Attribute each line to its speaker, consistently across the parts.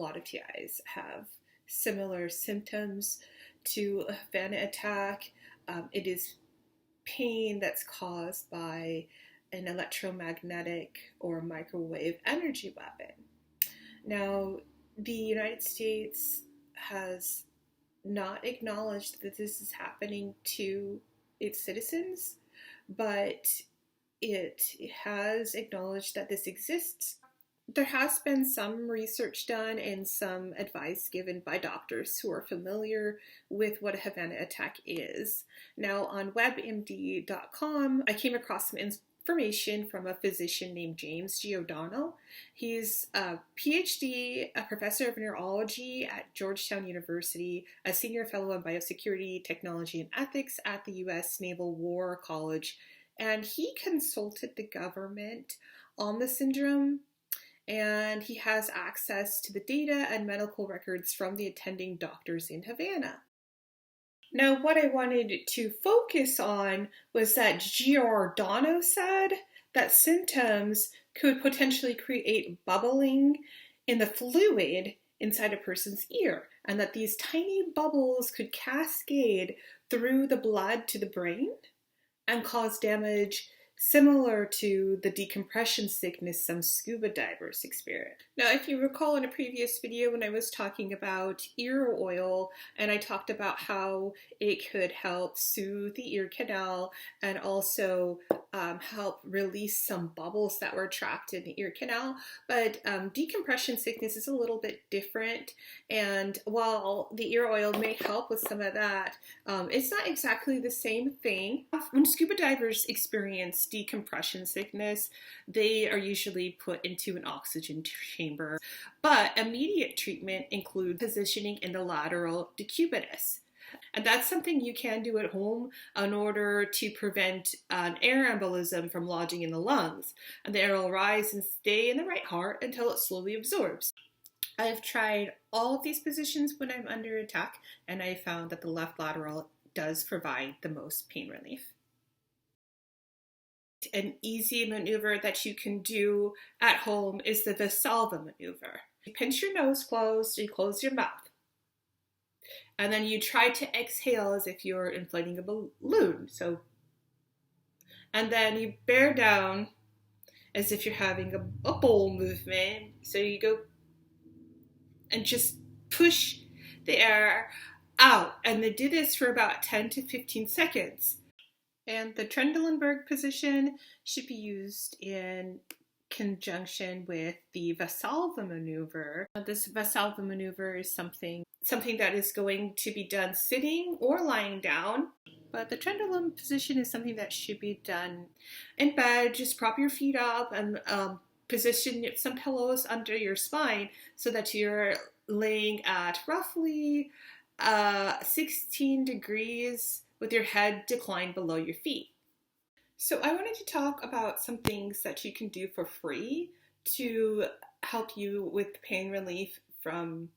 Speaker 1: A lot of TIs have similar symptoms to a Havana attack. It is pain that's caused by an electromagnetic or microwave energy weapon. Now, the United States has not acknowledged that this is happening to its citizens, but it has acknowledged that this exists. There has been some research done and some advice given by doctors who are familiar with what a Havana attack is. Now, on WebMD.com, I came across some information from a physician named James Giordano. He's a PhD, a professor of neurology at Georgetown University, a senior fellow in biosecurity, technology, and ethics at the U.S. Naval War College, and he consulted the government on the syndrome, and he has access to the data and medical records from the attending doctors in Havana. Now, what I wanted to focus on was that Giordano said that symptoms could potentially create bubbling in the fluid inside a person's ear, and that these tiny bubbles could cascade through the blood to the brain and cause damage similar to the decompression sickness some scuba divers experience. Now, if you recall in a previous video when I was talking about ear oil, and I talked about how it could help soothe the ear canal and also help release some bubbles that were trapped in the ear canal, but decompression sickness is a little bit different, and while the ear oil may help with some of that, it's not exactly the same thing. When scuba divers experience decompression sickness, they are usually put into an oxygen chamber, but immediate treatment includes positioning in the lateral decubitus. And that's something you can do at home in order to prevent an air embolism from lodging in the lungs. And the air will rise and stay in the right heart until it slowly absorbs. I've tried all of these positions when I'm under attack, and I found that the left lateral does provide the most pain relief. An easy maneuver that you can do at home is the Valsalva maneuver. You pinch your nose closed, you close your mouth. And then you try to exhale as if you're inflating a balloon. And then you bear down as if you're having a bowl movement. So you go and just push the air out. And they do this for about 10 to 15 seconds. And the Trendelenburg position should be used in conjunction with the Valsalva maneuver. This Valsalva maneuver is something that is going to be done sitting or lying down, but the Trendelenburg position is something that should be done in bed. Just prop your feet up and position some pillows under your spine so that you're laying at roughly 16 degrees with your head declined below your feet. So I wanted to talk about some things that you can do for free to help you with pain relief from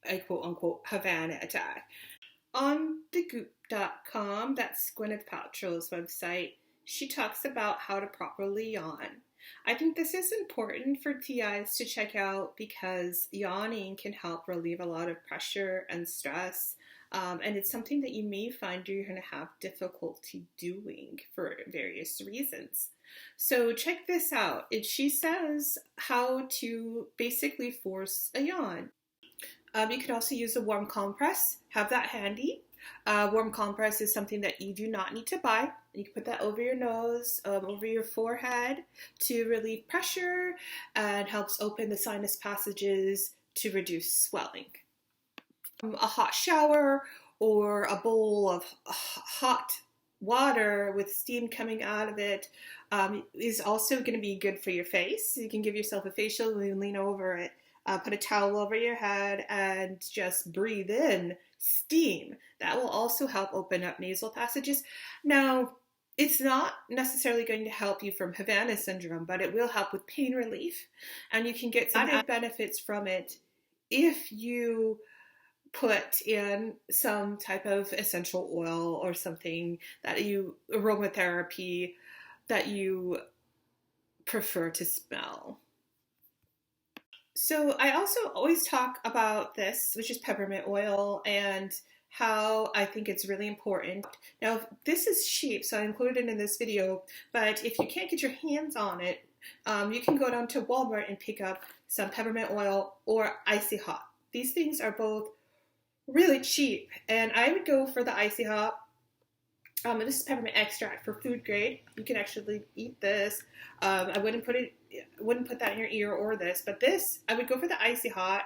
Speaker 1: a quote-unquote Havana attack. On thegoop.com, that's Gwyneth Paltrow's website, she talks about how to properly yawn. I think this is important for TIs to check out because yawning can help relieve a lot of pressure and stress. And it's something that you may find you're going to have difficulty doing for various reasons. So check this out. She says how to basically force a yawn. You could also use a warm compress. Have that handy. Warm compress is something that you do not need to buy. You can put that over your nose, over your forehead to relieve pressure and helps open the sinus passages to reduce swelling. A hot shower or a bowl of hot water with steam coming out of it is also going to be good for your face. You can give yourself a facial, lean over it, put a towel over your head and just breathe in steam. That will also help open up nasal passages. Now, it's not necessarily going to help you from Havana Syndrome, but it will help with pain relief, and you can get some added benefits from it if you put in some type of essential oil or something that aromatherapy that you prefer to smell. So I also always talk about this, which is peppermint oil, and how I think it's really important. Now, this is cheap, so I included it in this video, but if you can't get your hands on it, you can go down to Walmart and pick up some peppermint oil or Icy Hot. These things are both really cheap, and I would go for the Icy Hot. This is peppermint extract for food grade. You can actually eat this. I wouldn't put that in your ear or this, but this I would go for the Icy Hot.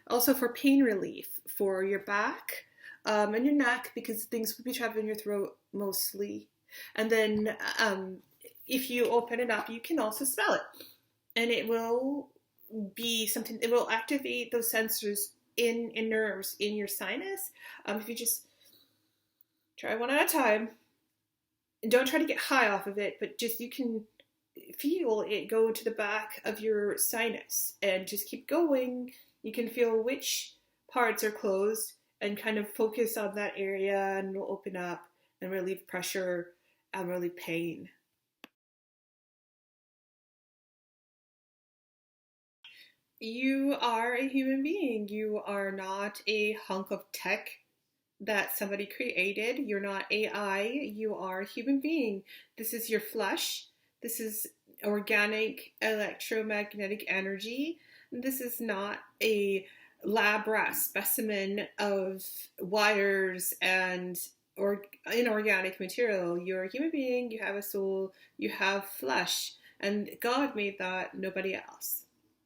Speaker 1: Also for pain relief for your back and your neck, because things would be trapped in your throat mostly. And then if you open it up, you can also smell it, and it will be something. It will activate those sensors in nerves in your sinus. If you just try one at a time. And don't try to get high off of it, but just you can feel it go to the back of your sinus and just keep going. You can feel which parts are closed and kind of focus on that area, and it'll open up and relieve pressure and relieve pain. You are a human being. You are not a hunk of tech that somebody created. You're not AI, you are a human being. This is your flesh. This is organic electromagnetic energy. This is not a lab rat specimen of wires and or inorganic material. You're a human being, you have a soul, you have flesh, and God made that, nobody else.